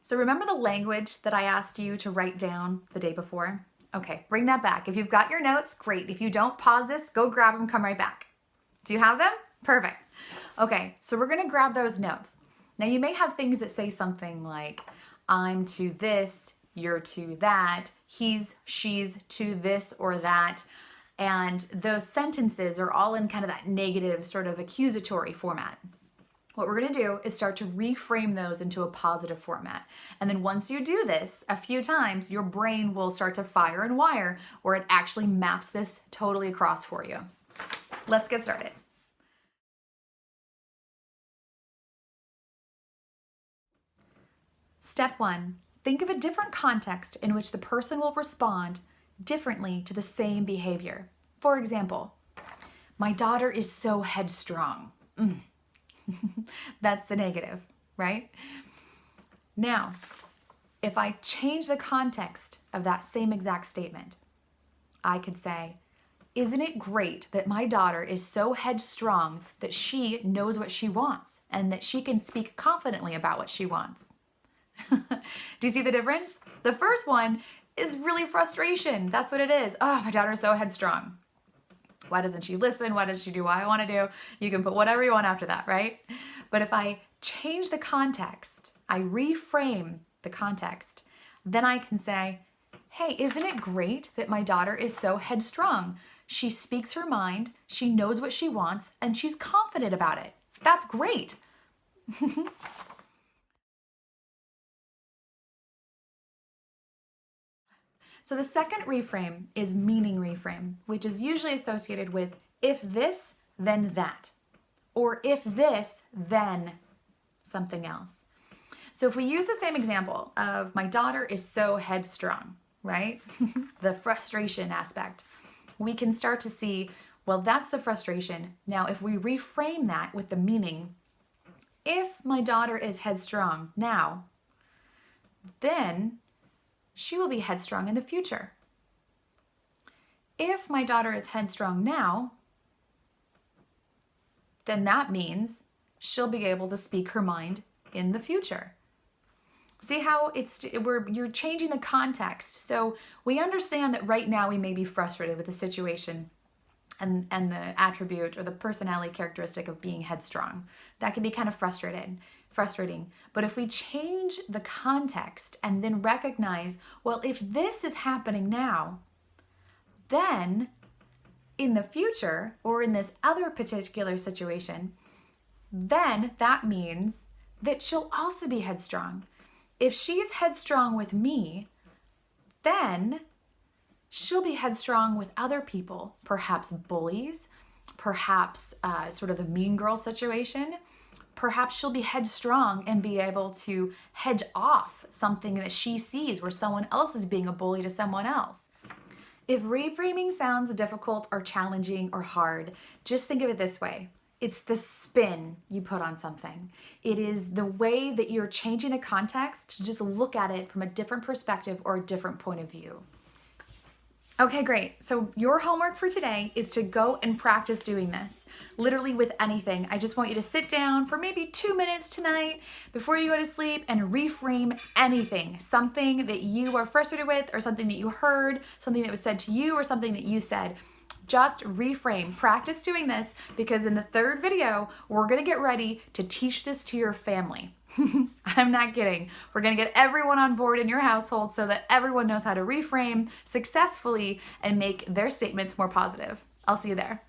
So remember the language that I asked you to write down the day before? Okay, bring that back. If you've got your notes, great. If you don't, pause this, go grab them, come right back. Do you have them? Perfect. Okay, so we're gonna grab those notes. Now you may have things that say something like, I'm to this, you're to that, he's, she's to this or that. And those sentences are all in kind of that negative sort of accusatory format. What we're gonna do is start to reframe those into a positive format. And then once you do this a few times, your brain will start to fire and wire, where it actually maps this totally across for you. Let's get started. Step 1, think of a different context in which the person will respond differently to the same behavior. For example, my daughter is so headstrong. That's the negative, right? Now, if I change the context of that same exact statement, I could say, isn't it great that my daughter is so headstrong that she knows what she wants and that she can speak confidently about what she wants? Do you see the difference? The first one is really frustration. That's what it is. Oh, my daughter's so headstrong. Why doesn't she listen? Why does she do what I want to do? You can put whatever you want after that, right? But if I change the context, I reframe the context, then I can say, hey, isn't it great that my daughter is so headstrong? She speaks her mind, she knows what she wants, and she's confident about it. That's great. So the second reframe is meaning reframe, which is usually associated with if this, then that, or if this, then something else. So if we use the same example of my daughter is so headstrong, right? The frustration aspect, we can start to see, well, that's the frustration. Now, if we reframe that with the meaning, if my daughter is headstrong now, then she will be headstrong in the future. If my daughter is headstrong now, then that means she'll be able to speak her mind in the future. See how you're changing the context. So we understand that right now we may be frustrated with the situation and the attribute or the personality characteristic of being headstrong. That can be kind of frustrating. But if we change the context and then recognize, well, if this is happening now, then in the future or in this other particular situation, then that means that she'll also be headstrong. If she's headstrong with me, then she'll be headstrong with other people, perhaps bullies, perhaps sort of the mean girl situation. Perhaps she'll be headstrong and be able to hedge off something that she sees where someone else is being a bully to someone else. If reframing sounds difficult or challenging or hard, just think of it this way. It's the spin you put on something. It is the way that you're changing the context to just look at it from a different perspective or a different point of view. Okay, great. So your homework for today is to go and practice doing this, literally with anything. I just want you to sit down for maybe 2 minutes tonight before you go to sleep and reframe anything, something that you are frustrated with or something that you heard, something that was said to you or something that you said. Just reframe. Practice doing this because in the third video, we're going to get ready to teach this to your family. I'm not kidding. We're going to get everyone on board in your household so that everyone knows how to reframe successfully and make their statements more positive. I'll see you there.